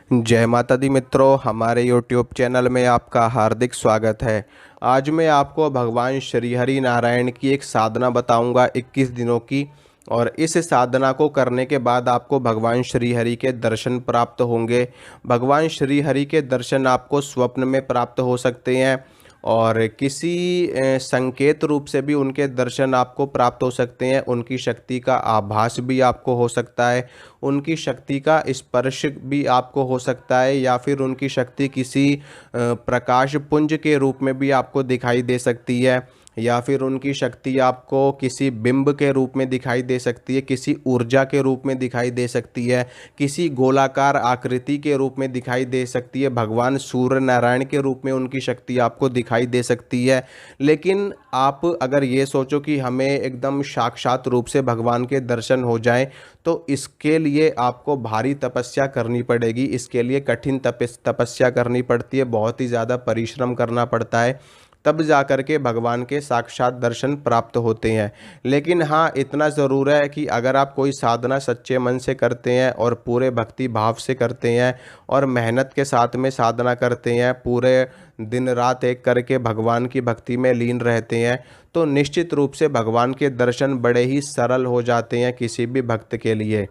जय माता दी मित्रों, हमारे YouTube चैनल में आपका हार्दिक स्वागत है। आज मैं आपको भगवान श्री हरि नारायण की एक साधना बताऊंगा 21 दिनों की। और इस साधना को करने के बाद आपको भगवान श्री हरि के दर्शन प्राप्त होंगे। भगवान श्री हरि के दर्शन आपको स्वप्न में प्राप्त हो सकते हैं और किसी संकेत रूप से भी उनके दर्शन आपको प्राप्त हो सकते हैं। उनकी शक्ति का आभास भी आपको हो सकता है, उनकी शक्ति का स्पर्श भी आपको हो सकता है, या फिर उनकी शक्ति किसी प्रकाश पुंज के रूप में भी आपको दिखाई दे सकती है, या फिर उनकी शक्ति आपको किसी बिंब के रूप में दिखाई दे सकती है, किसी ऊर्जा के रूप में दिखाई दे सकती है, किसी गोलाकार आकृति के रूप में दिखाई दे सकती है। भगवान सूर्य नारायण के रूप में उनकी शक्ति आपको दिखाई दे सकती है। लेकिन आप अगर ये सोचो कि हमें एकदम साक्षात रूप से भगवान के दर्शन हो जाए, तो इसके लिए आपको भारी तपस्या करनी पड़ेगी। इसके लिए कठिन तपस्या करनी पड़ती है, बहुत ही ज़्यादा परिश्रम करना पड़ता है, तब जा कर के भगवान के साक्षात दर्शन प्राप्त होते हैं। लेकिन हाँ, इतना ज़रूर है कि अगर आप कोई साधना सच्चे मन से करते हैं और पूरे भक्ति भाव से करते हैं और मेहनत के साथ में साधना करते हैं, पूरे दिन रात एक करके भगवान की भक्ति में लीन रहते हैं, तो निश्चित रूप से भगवान के दर्शन बड़े ही सरल हो जाते हैं किसी भी भक्त के लिए।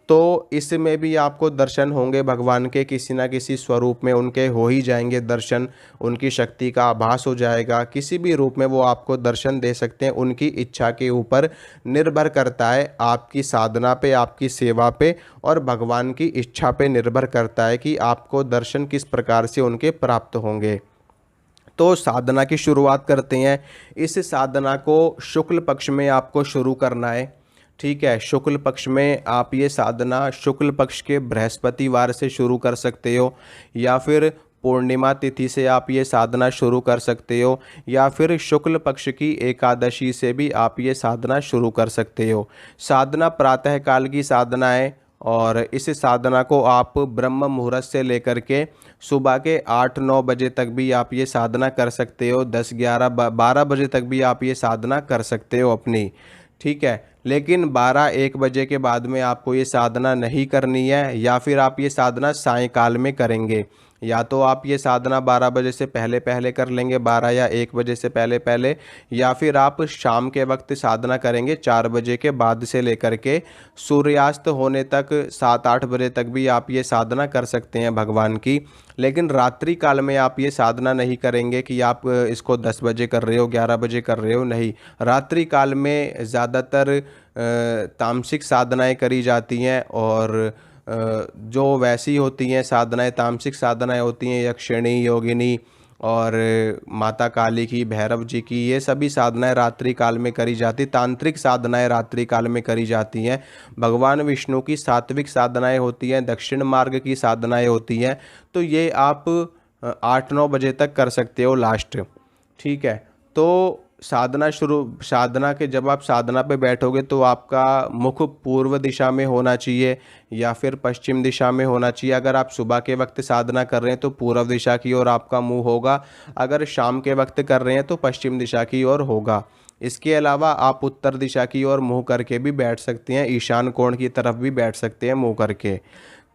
तो इसमें भी आपको दर्शन होंगे भगवान के, किसी ना किसी स्वरूप में उनके हो ही जाएंगे दर्शन। उनकी शक्ति का आभास हो जाएगा, किसी भी रूप में वो आपको दर्शन दे सकते हैं। उनकी इच्छा के ऊपर निर्भर करता है, आपकी साधना पे, आपकी सेवा पे और भगवान की इच्छा पे निर्भर करता है कि आपको दर्शन किस प्रकार से उनके प्राप्त होंगे। तो साधना की शुरुआत करते हैं। इस साधना को शुक्ल पक्ष में आपको शुरू करना है। ठीक है, शुक्ल पक्ष में आप ये साधना शुक्ल पक्ष के बृहस्पतिवार से शुरू कर सकते हो, या फिर पूर्णिमा तिथि से आप ये साधना शुरू कर सकते हो, या फिर शुक्ल पक्ष की एकादशी से भी आप ये साधना शुरू कर सकते हो। साधना प्रातःकाल की साधना है और इस साधना को आप ब्रह्म मुहूर्त से लेकर के सुबह के 8-9 बजे तक भी आप ये साधना कर सकते हो। 10-11-12 बजे तक भी आप ये साधना कर सकते हो अपनी। ठीक है, लेकिन 12-1 बजे के बाद में आपको ये साधना नहीं करनी है, या फिर आप ये साधना सायंकाल में करेंगे। या तो आप ये साधना 12 बजे से पहले पहले कर लेंगे, 12 या 1 बजे से पहले पहले, या फिर आप शाम के वक्त साधना करेंगे 4 बजे के बाद से लेकर के सूर्यास्त होने तक 7-8 बजे तक भी आप ये साधना कर सकते हैं भगवान की। लेकिन रात्रि काल में आप ये साधना नहीं करेंगे कि आप इसको 10 बजे कर रहे हो, 11 बजे कर रहे हो, नहीं। रात्रि काल में ज़्यादातर तामसिक साधनाएं करी जाती हैं, और जो वैसी होती हैं साधनाएं, तामसिक साधनाएं होती हैं, यक्षिणी, योगिनी और माता काली की, भैरव जी की, ये सभी साधनाएं रात्रि काल में करी जाती। तांत्रिक साधनाएं रात्रि काल में करी जाती हैं। भगवान विष्णु की सात्विक साधनाएं होती हैं, दक्षिण मार्ग की साधनाएं होती हैं। तो ये आप 8-9 बजे तक कर सकते हो लास्ट। ठीक है, तो साधना के जब आप साधना पे बैठोगे तो आपका मुख पूर्व दिशा में होना चाहिए या फिर पश्चिम दिशा में होना चाहिए। अगर आप सुबह के वक्त साधना कर रहे हैं तो पूर्व दिशा की ओर आपका मुंह होगा, अगर शाम के वक्त कर रहे हैं तो पश्चिम दिशा की ओर होगा। इसके अलावा आप उत्तर दिशा की ओर मुंह करके भी बैठ सकते हैं, ईशान कोण की तरफ भी बैठ सकते हैं मुंह करके।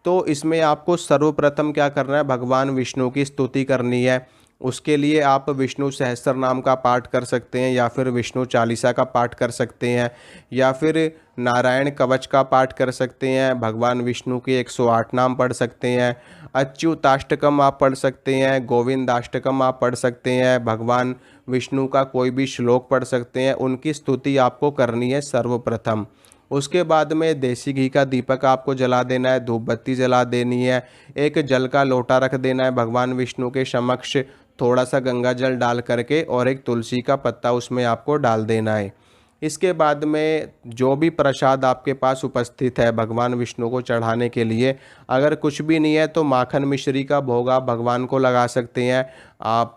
तो इसमें आपको सर्वप्रथम क्या करना है, भगवान विष्णु की स्तुति करनी है। उसके लिए आप विष्णु सहस्त्र नाम का पाठ कर सकते हैं, या फिर विष्णु चालीसा का पाठ कर सकते हैं, या फिर नारायण कवच का पाठ कर सकते हैं। भगवान विष्णु के 108 नाम पढ़ सकते हैं। अच्युताष्टकम आप पढ़ सकते हैं, गोविंदाष्टकम आप पढ़ सकते हैं, भगवान विष्णु का कोई भी श्लोक पढ़ सकते हैं। उनकी स्तुति आपको करनी है सर्वप्रथम। उसके बाद में देसी घी का दीपक आपको जला देना है, धूप बत्ती जला देनी है, एक जल का लोटा रख देना है भगवान विष्णु के समक्ष, थोड़ा सा गंगा जल डाल करके, और एक तुलसी का पत्ता उसमें आपको डाल देना है। इसके बाद में जो भी प्रसाद आपके पास उपस्थित है भगवान विष्णु को चढ़ाने के लिए, अगर कुछ भी नहीं है तो माखन मिश्री का भोग आप भगवान को लगा सकते हैं। आप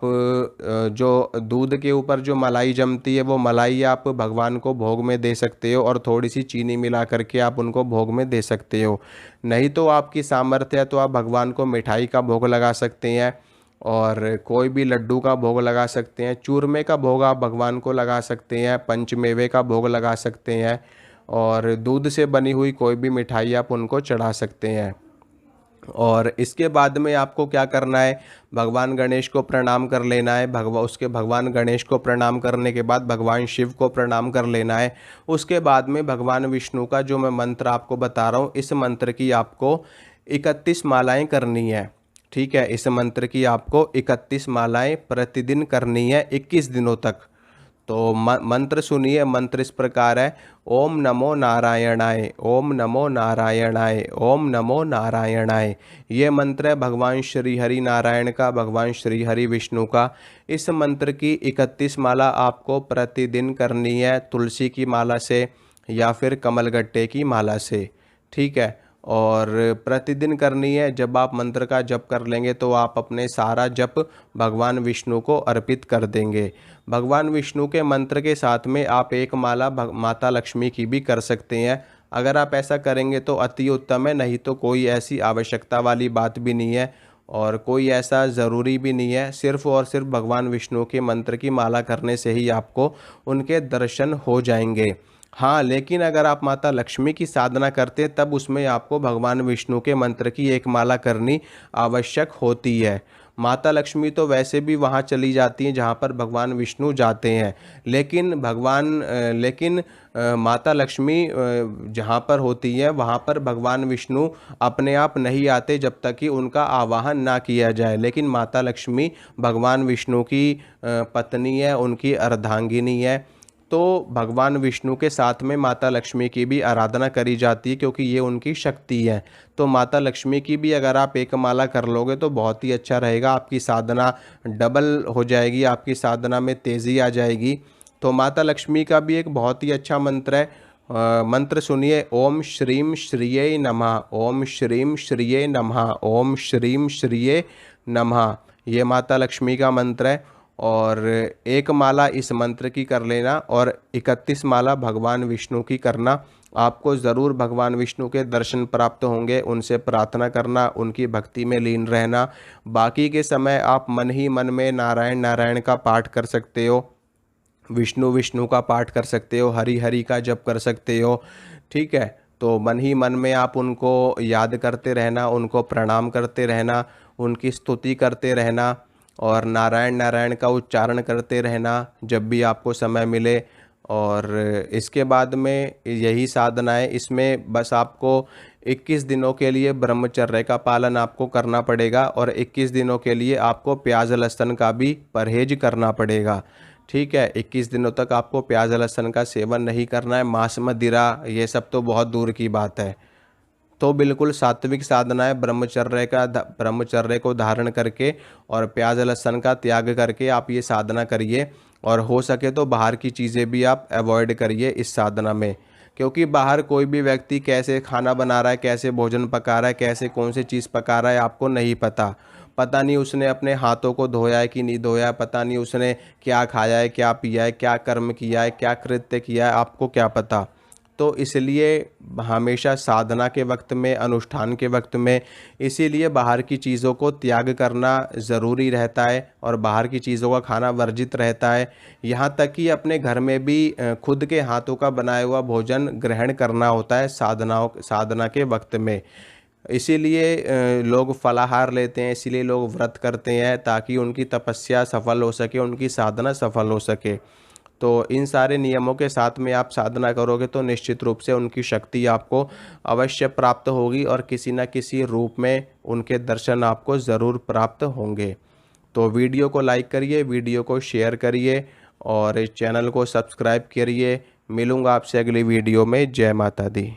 जो दूध के ऊपर जो मलाई जमती है वो मलाई आप भगवान को भोग में दे सकते हो, और थोड़ी सी चीनी मिला करके आप उनको भोग में दे सकते हो। नहीं तो आपकी सामर्थ्य है तो आप भगवान को मिठाई का भोग लगा सकते हैं, और कोई भी लड्डू का भोग लगा सकते हैं, चूरमे का भोग आप भगवान को लगा सकते हैं, पंचमेवे का भोग लगा सकते हैं, और दूध से बनी हुई कोई भी मिठाई आप उनको चढ़ा सकते हैं। और इसके बाद में आपको क्या करना है, भगवान गणेश को प्रणाम कर लेना है। भगवान गणेश को प्रणाम करने के बाद भगवान शिव को प्रणाम कर लेना है। उसके बाद में भगवान विष्णु का जो मैं मंत्र आपको बता रहा हूँ, इस मंत्र की आपको 31 मालाएं करनी है। ठीक है, इस मंत्र की आपको 31 मालाएं प्रतिदिन करनी है 21 दिनों तक। तो मंत्र सुनिए। मंत्र इस प्रकार है, ओम नमो नारायणाय, ओम नमो नारायणाय, ओम नमो नारायणाय। ये मंत्र है भगवान श्री हरि नारायण का, भगवान श्री हरि विष्णु का। इस मंत्र की 31 माला आपको प्रतिदिन करनी है, तुलसी की माला से या फिर कमलगट्टे की माला से। ठीक है, और प्रतिदिन करनी है। जब आप मंत्र का जप कर लेंगे तो आप अपने सारा जप भगवान विष्णु को अर्पित कर देंगे। भगवान विष्णु के मंत्र के साथ में आप एक माला माता लक्ष्मी की भी कर सकते हैं। अगर आप ऐसा करेंगे तो अति उत्तम है, नहीं तो कोई ऐसी आवश्यकता वाली बात भी नहीं है और कोई ऐसा ज़रूरी भी नहीं है। सिर्फ़ और सिर्फ भगवान विष्णु के मंत्र की माला करने से ही आपको उनके दर्शन हो जाएंगे। हाँ, लेकिन अगर आप माता लक्ष्मी की साधना करते हैं तब उसमें आपको भगवान विष्णु के मंत्र की एक माला करनी आवश्यक होती है। माता लक्ष्मी तो वैसे भी वहाँ चली जाती हैं जहाँ पर भगवान विष्णु जाते हैं, लेकिन माता लक्ष्मी जहाँ पर होती है वहाँ पर भगवान विष्णु अपने आप नहीं आते जब तक कि उनका आवाहन ना किया जाए। लेकिन माता लक्ष्मी भगवान विष्णु की पत्नी है, उनकी अर्धांगिनी है। तो भगवान विष्णु के साथ में माता लक्ष्मी की भी आराधना करी जाती है क्योंकि ये उनकी शक्ति है। तो माता लक्ष्मी की भी अगर आप एक माला कर लोगे तो बहुत ही अच्छा रहेगा, आपकी साधना डबल हो जाएगी, आपकी साधना में तेज़ी आ जाएगी। तो माता लक्ष्मी का भी एक बहुत ही अच्छा मंत्र है। मंत्र सुनिए, ओम श्रीम श्रिये नमः, ओम श्रीम श्रिये नमः, ओम श्रीम श्रिये नमः। ये माता लक्ष्मी का मंत्र है और एक माला इस मंत्र की कर लेना और 31 माला भगवान विष्णु की करना। आपको ज़रूर भगवान विष्णु के दर्शन प्राप्त होंगे। उनसे प्रार्थना करना, उनकी भक्ति में लीन रहना। बाकी के समय आप मन ही मन में नारायण नारायण का पाठ कर सकते हो, विष्णु विष्णु का पाठ कर सकते हो, हरि हरि का जप कर सकते हो। ठीक है, तो मन ही मन में आप उनको याद करते रहना, उनको प्रणाम करते रहना, उनकी स्तुति करते रहना और नारायण नारायण का उच्चारण करते रहना जब भी आपको समय मिले। और इसके बाद में यही साधना है, इसमें बस आपको 21 दिनों के लिए ब्रह्मचर्य का पालन आपको करना पड़ेगा और 21 दिनों के लिए आपको प्याज लहसुन का भी परहेज करना पड़ेगा। ठीक है, 21 दिनों तक आपको प्याज लहसुन का सेवन नहीं करना है। मांस मदिरा ये सब तो बहुत दूर की बात है। तो बिल्कुल सात्विक साधना है, ब्रह्मचर्य को धारण करके और प्याज लहसुन का त्याग करके आप ये साधना करिए। और हो सके तो बाहर की चीज़ें भी आप अवॉइड करिए इस साधना में, क्योंकि बाहर कोई भी व्यक्ति कैसे खाना बना रहा है, कैसे भोजन पका रहा है, कैसे कौन सी चीज़ पका रहा है आपको नहीं पता। पता नहीं उसने अपने हाथों को धोया है कि नहीं धोया है, पता नहीं उसने क्या खाया है, क्या पिया है, क्या कर्म किया है, क्या कृत्य किया है, आपको क्या पता। तो इसलिए हमेशा साधना के वक्त में, अनुष्ठान के वक्त में, इसीलिए बाहर की चीज़ों को त्याग करना ज़रूरी रहता है और बाहर की चीज़ों का खाना वर्जित रहता है। यहाँ तक कि अपने घर में भी खुद के हाथों का बनाया हुआ भोजन ग्रहण करना होता है साधना के वक्त में। इसीलिए लोग फलाहार लेते हैं, इसीलिए लोग व्रत करते हैं ताकि उनकी तपस्या सफल हो सके, उनकी साधना सफल हो सके। तो इन सारे नियमों के साथ में आप साधना करोगे तो निश्चित रूप से उनकी शक्ति आपको अवश्य प्राप्त होगी और किसी न किसी रूप में उनके दर्शन आपको ज़रूर प्राप्त होंगे। तो वीडियो को लाइक करिए, वीडियो को शेयर करिए और चैनल को सब्सक्राइब करिए। मिलूँगा आपसे अगली वीडियो में। जय माता दी।